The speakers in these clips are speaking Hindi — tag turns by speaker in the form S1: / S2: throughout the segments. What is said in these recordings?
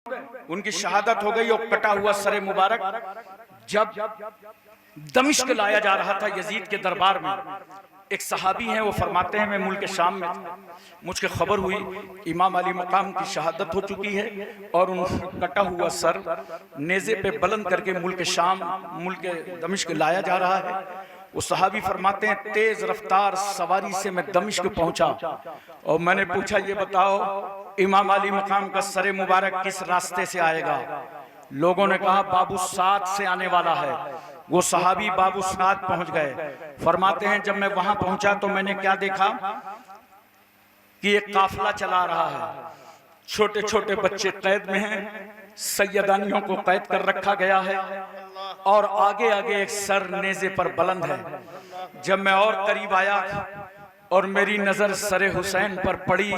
S1: उनकी शहादत हो गई और कटा हुआ सरे मुबारक जब दमिश्क लाया जा रहा था यजीद के दरबार में, एक सहाबी हैं, वो फरमाते हैं मैं मुल्क शाम में था, मुझको खबर हुई इमाम अली मकाम की शहादत हो चुकी है और उन कटा हुआ सर नेज़े पे बुलंद करके मुल्क शाम, मुल्क दमिश्क लाया जा रहा है। वो सहाबी फरमाते हैं तेज रफ्तार सवारी से मैं दमिश्क पहुंचा और मैंने पूछा ये बताओ इमाम अली मकाम का सरे मुबारक किस रास्ते से आएगा? लोगों ने कहा बाबू सात से आने वाला है। वो सहाबी बाबू सात पहुंच गए। फरमाते हैं जब मैं वहां पहुंचा तो मैंने क्या देखा कि एक काफिला चला रहा है, छोटे छोटे बच्चे कैद में हैं, सैयदानियों को कैद कर रखा गया है और आगे आगे एक सर नेज़े पर बुलंद है। जब मैं और करीब आया और मेरी नजर सरे हुसैन पर पड़ी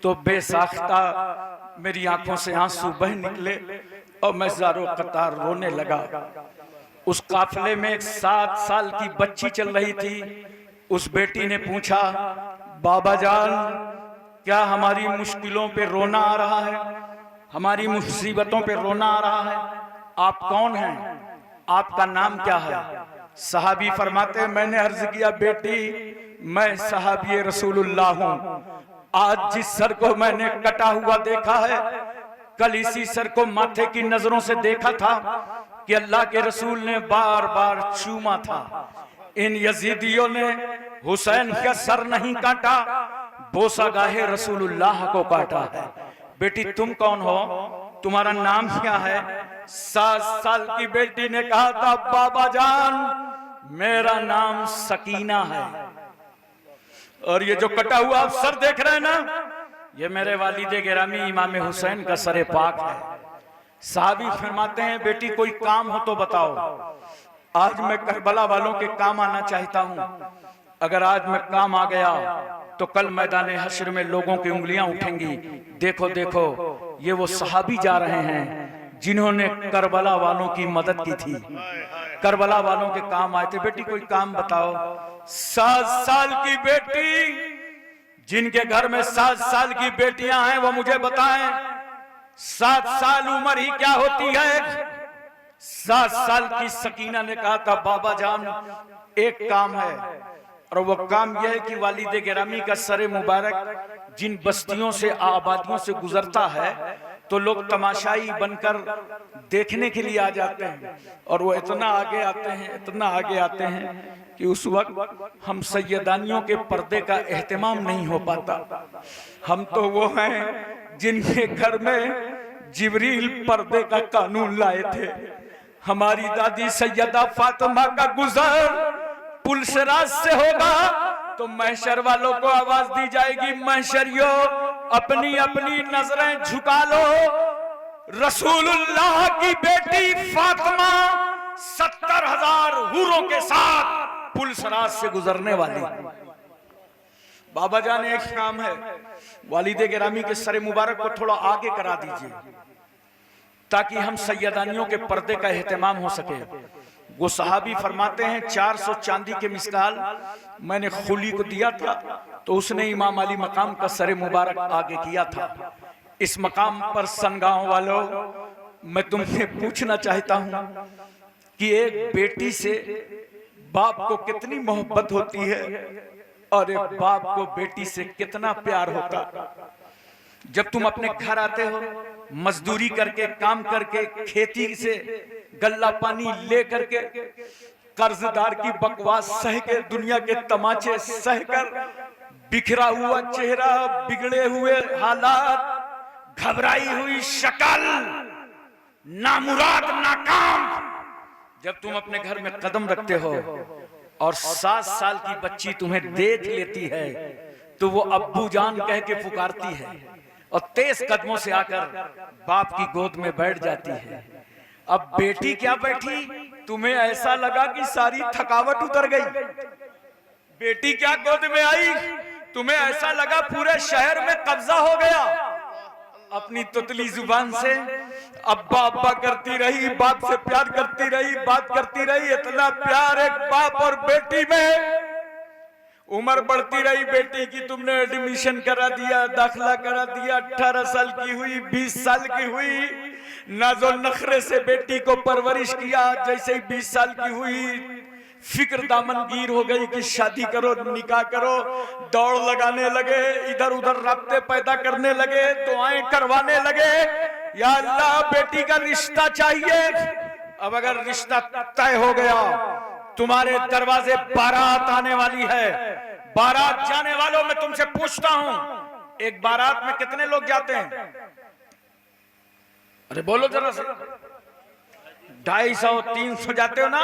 S1: तो बेसाख्ता मेरी आंखों से आंसू बह निकले और मैं ज़ारो कतार रोने लगा। उस काफिले में एक 7 साल की बच्ची चल रही थी। उस बेटी ने पूछा बाबा जान क्या हमारी मुश्किलों पे रोना आ रहा है, हमारी मुसीबतों पे रोना आ रहा है? आप कौन हैं, आपका नाम क्या है? सहाबी फरमाते हैं मैंने अर्ज किया बेटी मैं सहाबी रसूलुल्लाह हूं। आज जिस सर को मैंने कटा हुआ देखा है कल इसी सर को माथे की नजरों से देखा था कि अल्लाह के रसूल ने बार बार चूमा था। इन यजीदियों ने हुसैन का सर नहीं काटा, बोसा गाहे रसूलुल्लाह को काटा है। बेटी तुम कौन हो, तुम्हारा नाम क्या है? 7 साल की बेटी ने कहा था बाबा जान मेरा नाम सकीना है। और ये जो कटा हुआ आप सर देख रहे हैं ना, ये मेरे वालिदे गिरामी इमाम हुसैन का सरे पाक है। साहबी फरमाते हैं बेटी कोई काम हो तो बताओ, आज मैं करबला वालों के काम आना चाहता हूं। अगर आज मैं काम आ गया तो कल मैदान हश्र में लोगों की उंगलियां उठेंगी, देखो देखो ये वो सहाबी जा रहे हैं जिन्होंने करबला वालों की मदद की थी, करबला वालों के काम आए थे। बेटी कोई काम बताओ। 7 साल की बेटी, जिनके घर में 7 साल की बेटियां हैं वो मुझे बताएं 7 साल उम्र ही क्या होती है? 7 साल की सकीना ने कहा था बाबा जान एक काम है और वो काम यह है कि वालिदे गिरामी का सरे मुबारक जिन बस्तियों से आबादियों से गुजरता है तो लोग तमाशाई बनकर देखने के लिए आ जाते हैं और वो इतना आगे आते हैं, इतना आगे आते हैं कि उस वक्त हम सैयदानियों के पर्दे का एहतमाम नहीं हो पाता। हम तो वो हैं जिनके घर में जिब्रील पर्दे का कानून लाए थे। हमारी दादी सैयदा फातिमा का गुजर पुलसराज से होगा तो महशर वालों को आवाज दी जाएगी महशरियो अपनी अपनी नजरें झुका लो, रसूलुल्लाह की बेटी फातिमा 70,000 हूरों के साथ पुलसराज से गुजरने वाली। बाबा जान एक काम है, वालिदे गिरामी के सरे मुबारक को थोड़ा आगे करा दीजिए ताकि हम सैयदानियों के पर्दे का एहतमाम हो सके। वो सहाबी फरमाते हैं 400 चांदी के मिसकाल मैंने खुली को दिया था तो उसने इमाम अली मकाम का सरे मुबारक आगे किया था। इस मकाम पर सनगांव वालों मैं तुमसे पूछना चाहता हूं कि एक बेटी से बाप को कितनी मोहब्बत होती है और एक बाप को बेटी से कितना प्यार होता। जब तुम अपने घर आते हो मजदूरी करके, काम करके, खेती से गल्ला पानी ले करके, कर्जदार की बकवास सह के, दुनिया के तमाचे सहकर, बिखरा हुआ चेहरा, बिगड़े हुए हालात, घबराई हुई शक्ल, नामुराद नाकाम, जब तुम अपने घर में कदम रखते हो और 7 साल की बच्ची तुम्हें देख लेती है तो वो अब्बू जान कह के पुकारती है और तेज कदमों से आकर बाप की गोद में बैठ जाती है। अब बेटी क्या बैठी, तुम्हें ऐसा लगा कि सारी थकावट उतर गई। बेटी क्या गोद में आई, तुम्हें ऐसा लगा पूरे शहर में कब्जा हो गया। अपनी तुतली जुबान से अब्बा अब्बा करती रही, बाप से प्यार करती रही, बात करती रही। इतना प्यार एक बाप और बेटी में उम्र बढ़ती रही बेटी की, तुमने एडमिशन करा दिया, दाखिला करा दिया, 18 साल की हुई, 20 साल की हुई, नाजो नखरे से बेटी को परवरिश किया। जैसे ही 20 साल की हुई, फिक्र दामनगीर हो गई कि शादी करो, निकाह करो, दौड़ लगाने लगे, इधर उधर राब्ते पैदा करने लगे, दुआएं करवाने लगे, या अल्लाह बेटी का रिश्ता चाहिए। अब अगर रिश्ता तय हो गया, तुम्हारे दरवाजे बारात आने वाली है। बारात जाने वालों में तुमसे पूछता हूं, एक बारात में कितने लोग जाते हैं? अरे बोलो जरा से। 250 300 जाते हो ना।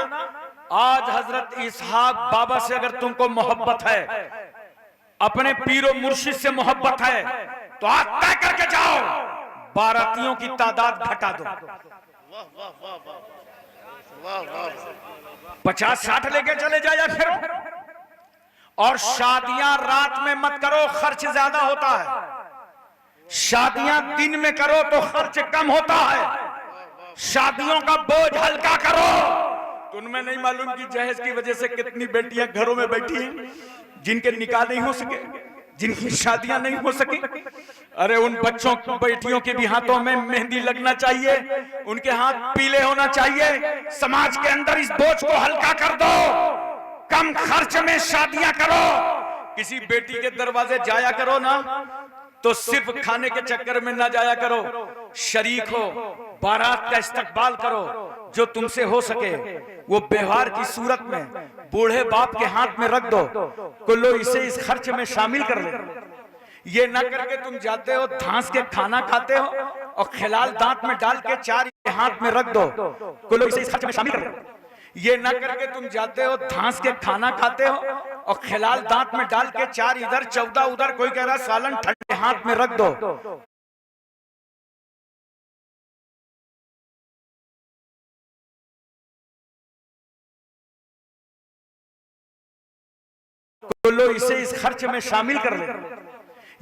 S1: आज हजरत इसहाक बाबा से अगर तुमको मोहब्बत है, अपने पीरो मुर्शिद से मोहब्बत है, तो आज तय करके जाओ, बारातियों की तादाद घटा दो। 50-60 लेके चले जाया करो। और शादियां रात में मत करो, खर्च ज्यादा होता है। शादियां दिन में करो तो खर्च कम होता है। शादियों का बोझ हल्का करो। तो उनमें नहीं मालूम कि जहेज की वजह से कितनी बेटियां घरों में बैठी हैं, जिनके निकाह नहीं हो सके, जिनकी शादियां नहीं हो सकी। अरे उन बच्चों की, बेटियों के भी हाथों में मेहंदी लगना चाहिए, उनके हाथ पीले होना चाहिए। समाज के अंदर इस बोझ को हल्का कर दो, कम खर्च में शादियां करो। किसी बेटी के दरवाजे जाया करो ना, तो सिर्फ खाने के चक्कर में ना जाया करो, शरीक हो, बारात का इस्तकबाल करो। जो तुमसे हो सके वो व्यवहार की सूरत में बूढ़े बाप के हाथ में रख दो, कुल्लो इसे इस खर्च में शामिल कर ले। ये ना करके तुम जाते हो, धांस के खाना खाते हो और खिलाल दांत में डाल के 4 हाथ में रख दो, कुल्लो इसे इस खर्च में शामिल कर ले। ये ना करके तुम जाते हो, धांस के खाना खाते हो और खिलाल दांत में डाल के 4 इधर 14 उधर, कोई कह रहा सालन ठंडे हाथ में रख दो। लो इसे इस खर्च में शामिल कर ले।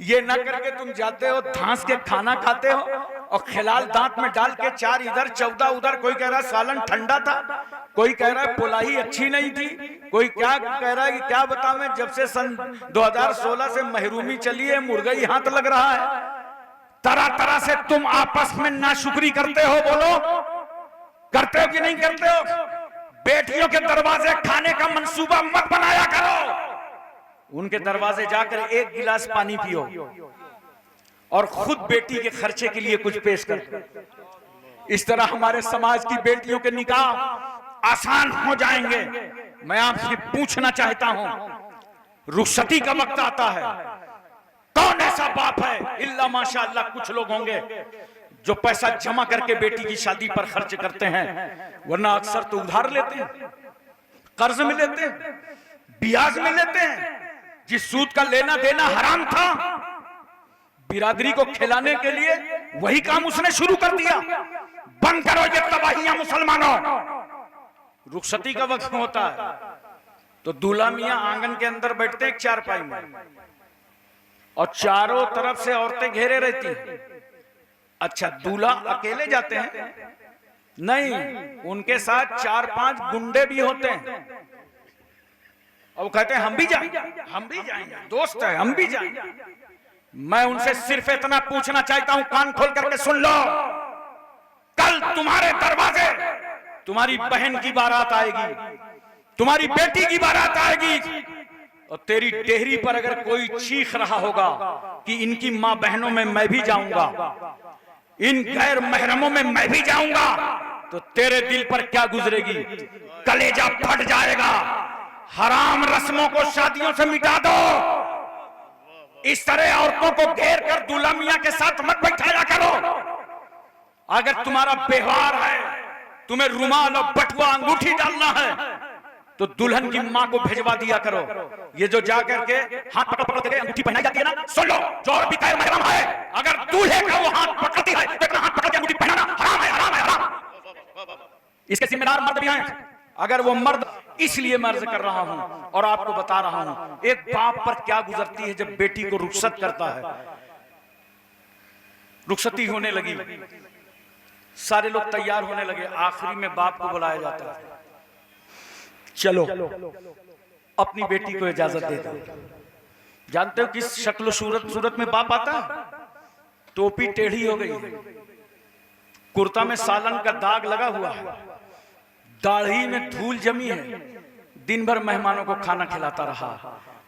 S1: ये ना करके तुम जाते हो, धांस के खाना खाते हो और खिलाल दांत में डाल के 4 इधर 14 उधर, कोई कह रहा सालन ठंडा था, कोई कह रहा है पुलाई अच्छी नहीं थी, कोई क्या कह रहा है कि क्या बताऊं, जब से सन 2016 से महरूमी चली है, मुर्गा ही हाथ लग रहा है। तरह तरह से तुम आपस में नाशुक्री करते हो। बोलो, करते हो कि नहीं करते हो? बेटियों के दरवाजे खाने का मंसूबा मत बनाया करो। उनके दरवाजे जाकर 1 गिलास पानी पियो और खुद बेटी के खर्चे के लिए कुछ पेश कर। इस तरह हमारे समाज की बेटियों के निकाह आसान हो जाएंगे। मैं आपसे पूछना चाहता हूं, रुखसती का वक्त आता है, कौन ऐसा बाप है, इल्ला माशाअल्लाह कुछ लोग होंगे जो पैसा जमा करके बेटी की शादी पर खर्च करते हैं, वरना अक्सर तो उधार लेते हैं, कर्ज में लेते हैं, ब्याज में लेते हैं। जिस सूद का लेना देना हराम था, बिरादरी को खिलाने के लिए वही काम उसने शुरू कर दिया। बंद करो ये तबाहियां मुसलमानों। रुखसती का वक्त होता है तो दूल्हा मियां आंगन के अंदर बैठते हैं 4 पाई में, और चारों तरफ से औरतें घेरे रहती हैं। अच्छा, दूल्हा अकेले जाते हैं? नहीं, उनके साथ 4-5 गुंडे भी होते हैं। और वो कहते हैं हम भी जाएंगे, हम भी जाएंगे, दोस्त है, हम भी जाएंगे। मैं उनसे सिर्फ इतना पूछना चाहता हूं, कान खोल करके सुन लो, कल तुम्हारे दरवाजे तुम्हारी बहन की बारात आएगी, तुम्हारी बेटी की बारात आएगी, और तेरी डेहरी पर अगर कोई चीख रहा होगा कि इनकी मां बहनों में मैं भी जाऊंगा, इन गैर महरमों में मैं भी जाऊंगा, तो तेरे दिल पर क्या गुजरेगी? कलेजा फट जाएगा। हराम रस्मों को शादियों से मिटा दो। इस तरह औरतों को घेर कर दूल्हा मियां के साथ मत बैठाया करो। अगर तुम्हारा व्यवहार है, तुम्हें रुमाल और बटुआ अंगूठी डालना है, तो दुल्हन की मां को भेजवा दिया करो। ये जो जाकर के हाथ पकड़ पकड़ के अंगूठी पहनाई जाती है ना, सुन लो, जो और भी गैर महरम है, अगर दूल्हे का वो हाथ पकड़ती है तो इतना हाथ पकड़ के अंगूठी पहनाना हराम है, हराम है, हराम। इसके जिम्मेदार मर्द भी हैं। अगर वो मर्द, इसलिए मैं अर्ज कर रहा हूं और आपको बता रहा हूं, एक बाप पर क्या गुजरती है जब बेटी को रुखसत करता है। रुखसती होने लगी, सारे लोग तैयार होने लगे, आखिरी में बाप को बुलाया जाता है, चलो अपनी बेटी को इजाजत दे दो। जानते हो किस शक्ल सूरत में बाप आता है? टोपी टेढ़ी हो गई, कुर्ता में सालन का दाग लगा हुआ है, दाढ़ी में धूल जमी है, दिन भर मेहमानों को खाना खिलाता रहा,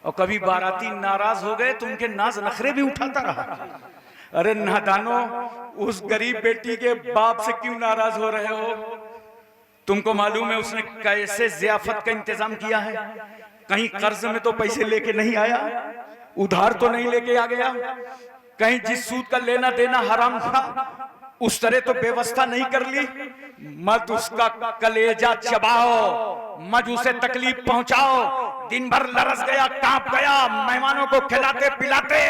S1: और कभी बाराती नाराज हो गए तो उनके नाज नखरे भी उठाता रहा। अरे नादानो, उस गरीब बेटी के बाप से क्यों नाराज हो रहे हो? तुमको मालूम है उसने कैसे ज़ियाफत का इंतजाम किया है? कहीं कर्ज में तो पैसे लेके नहीं आया, उधार तो नहीं लेके आ गया, कहीं जिस सूद का लेना देना हराम था उस तरह तो व्यवस्था नहीं कर ली। मत उसका कलेजा चबाओ, मत उसे तकलीफ पहुंचाओ। दिन भर लरस गया, कांप गया, मेहमानों को खिलाते पिलाते,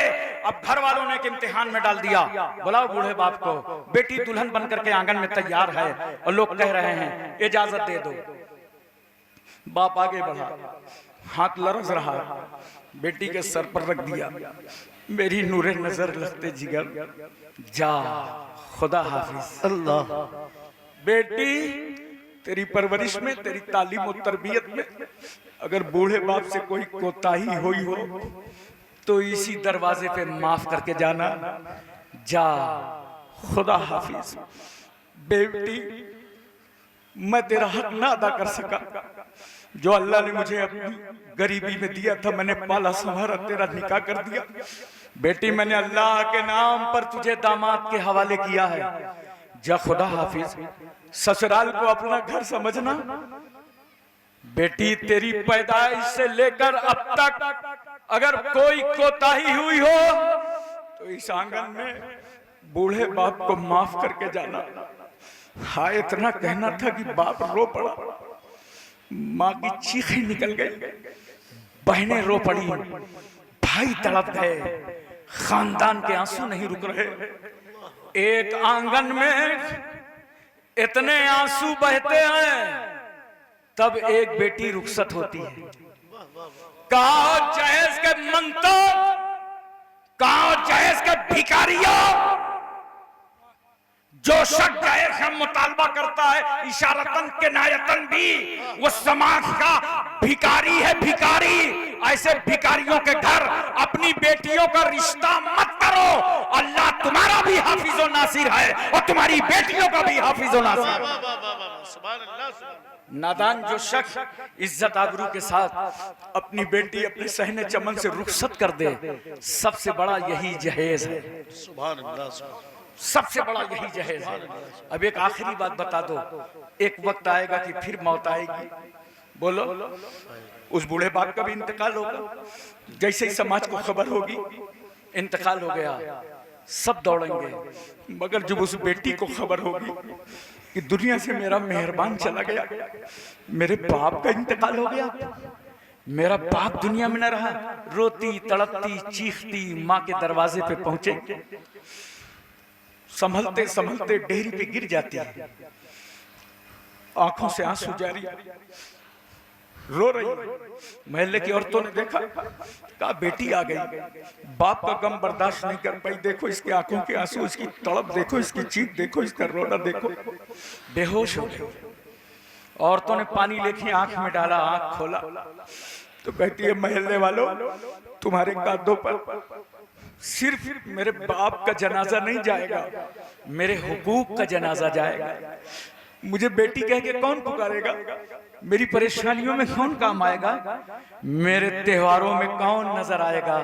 S1: अब घर वालों ने एक इम्तिहान में डाल दिया। बुलाओ बूढ़े बाप को, बेटी दुल्हन बन करके आंगन में तैयार है और लोग कह रहे हैं इजाजत दे दो। बाप आगे बढ़ा, हाथ लरस रहा, बेटी के सर पर रख दिया, मेरी नूरे नजर लगते जिगर, जा खुदा हाफिज। अल्लाह। बेटी तेरी परवरिश में, तेरी तालीम और तरबियत में अगर बूढ़े बाप से कोई कोताही हुई हो तो इसी दरवाजे पे माफ करके जाना, जा खुदा हाफिज। बेटी मैं तेरा हक ना अदा कर सका जो अल्लाह ने मुझे अपनी गरीबी में दिया था, मैंने पाला संभाला, तेरा निकाह कर दिया। बेटी मैंने अल्लाह के नाम पर तुझे दामाद के हवाले किया है, जा खुदा हाफिज। ससुराल को अपना घर समझना। बेटी तेरी पैदाइश से लेकर अब तक अगर कोई कोताही हुई हो तो इस आंगन में बूढ़े बाप को माफ करके जाना। हाँ, इतना कहना था कि बाप रो पड़ा, माँ की चीखें निकल गई, बहनें रो पड़ी, भाई तड़प गए, खानदान के आंसू नहीं रुक रहे। एक आंगन में इतने आंसू बहते हैं तब एक बेटी रुखसत होती है। कहा जहेज के मंतो, कहा जहेज के भिखारियों, जो शख्स जहेज का मुतालबा करता है इशारतन के नायतन भी वो समाज का भिखारी है, भिखारी। ऐसे भिखारियों के घर अपनी बेटियों का रिश्ता मत करो, अल्लाह तुम्हारा भी हाफिज़ो नासिर है और तुम्हारी बेटियों का भी हाफिज़ो नासिर है। नादान जो शख्स इज्जत आबरू के साथ अपनी बेटी अपने सहने चमन से रुखसत कर दे, सबसे बड़ा यही जहेज है। सबसे बड़ा यही जहेज है। अब एक आखिरी बात बता दो, एक वक्त आएगा कि फिर मौत आएगी। बोलो, उस बूढ़े बाप का भी इंतकाल होगा। जैसे ही समाज को खबर होगी इंतकाल हो गया, सब दौड़ेंगे, मगर जब उस बेटी को खबर होगी कि दुनिया से मेरा मेहरबान चला गया, मेरे बाप का इंतकाल हो गया, मेरा बाप दुनिया में न रहा, रोती तड़पती चीखती माँ के दरवाजे पे पहुंचे, संभलते संभलते डेहरी पे गिर जाती है, आंखों से आंसू जारी, रो रही। महल्ले की औरतों ने देखा, कहा बेटी आ गई, बाप का गम बर्दाश्त नहीं कर पाई, देखो इसकी आंखों के आंसू, इसकी तड़प देखो, इसकी चीख देखो, इसका रोना देखो, बेहोश हो गई। औरतों ने पानी लेके आंख में डाला, आंख खोला तो कहती है महल्ले वालों, तुम्हारे कांधों पर सिर्फ मेरे बाप का जनाजा नहीं जाएगा, मेरे हुकूक का जनाजा जाएगा। मुझे बेटी कह के कौन पुकारेगा, मेरी परेशानियों में कौन काम आएगा, मेरे त्योहारों में कौन नजर आएगा।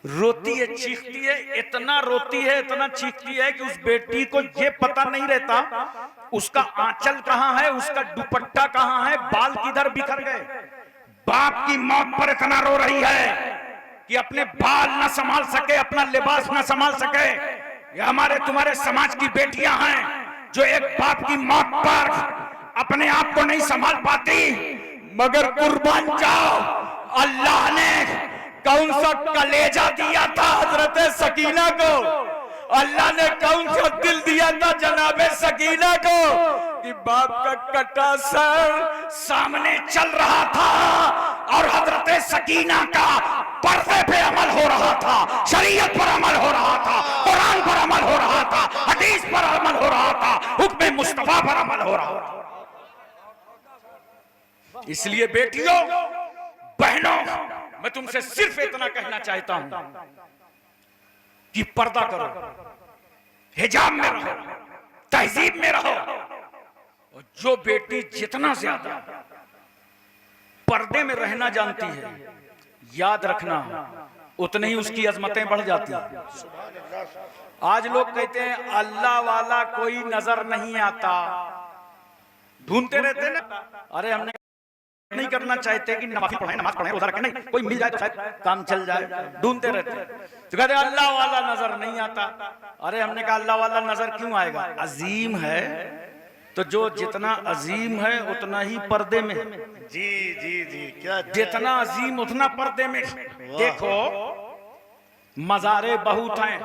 S1: रोती है, चीखती है, इतना रोती है, इतना चीखती है कि उस बेटी को ये पता नहीं रहता उसका आंचल कहाँ है, उसका दुपट्टा कहाँ है, बाल किधर बिखर गए। बाप की मौत पर इतना रो रही है कि अपने बाल ना संभाल सके, अपना लिबास ना संभाल सके। ये हमारे तुम्हारे समाज की बेटियां हैं जो एक बाप की मौत पर अपने आप को नहीं संभाल पाती, मगर कुर्बान जाओ, अल्लाह ने कौन सा कलेजा दिया था हजरत सकीना को, अल्लाह ने कौन सा दिल दिया था जनाबे सकीना को कि बाप का कटा सर सामने चल रहा था और हजरत सकीना का पर्दे पे अमल हो रहा था, शरीयत पर अमल हो रहा था, कुरान पर अमल हो रहा था, हदीस पर अमल हो रहा था, हुक्म मुस्तफा पर अमल हो रहा था। इसलिए बेटियों, बहनों, मैं तुमसे सिर्फ इतना कहना चाहता हूं कि पर्दा करो, हिजाब में रहो, तहजीब में रहो। और जो बेटी जितना ज्यादा पर्दे में रहना जानती है, याद रखना उतनी ही उसकी अजमतें बढ़ जाती हैं। आज लोग कहते हैं अल्लाह वाला कोई नजर नहीं आता, ढूंढते रहते ना। अरे हमने नहीं करना चाहते कि नमाज पढ़ें, रोजा रखें, नहीं, कोई मिल जाए तो शायद काम चल जाए, ढूंढते रहते तो कहते अल्लाह वाला नजर नहीं आता। अरे हमने कहा अल्लाह वाला नजर क्यों आएगा? अजीम है तो जो जितना अजीम है उतना ही पर्दे में।
S2: जी जी जी, क्या
S1: जितना अजीम उतना पर्दे में। देखो मज़ारे बहुत हैं,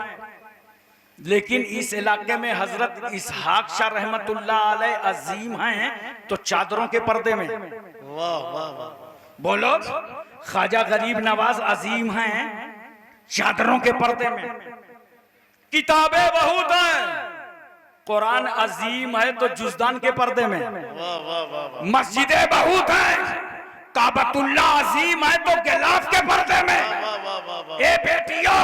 S1: लेकिन इस इलाके में हजरत इसहाक शाह रहमतुल्लाह अलैह अजीम हैं तो चादरों के पर्दे में।
S2: वाह वाह वाह,
S1: बोलो, ख्वाजा गरीब नवाज अजीम हैं चादरों के पर्दे में। किताबें बहुत हैं, कुरान अजीम है तो जुज़दान के पर्दे में।
S2: वाह वाह वाह,
S1: मस्जिदें बहुत हैं, काबतुल्लाह अजीम है तो गिलाफ के पर्दे में। ए बेटियों,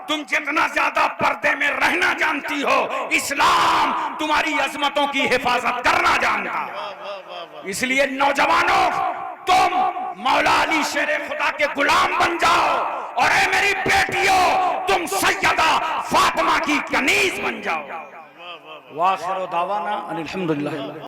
S1: तुम जितना ज्यादा पर्दे में रहना जानती हो, इस्लाम तुम्हारी अजमतों की हिफाजत करना जानता है। इसलिए नौजवानों, तुम मौला अली शेरे खुदा के गुलाम बन जाओ, और ए मेरी बेटियों, तुम सैयदा फातिमा की कनीज बन जाओ। वाखिर दावाना अनिल हम्दुलिल्लाह।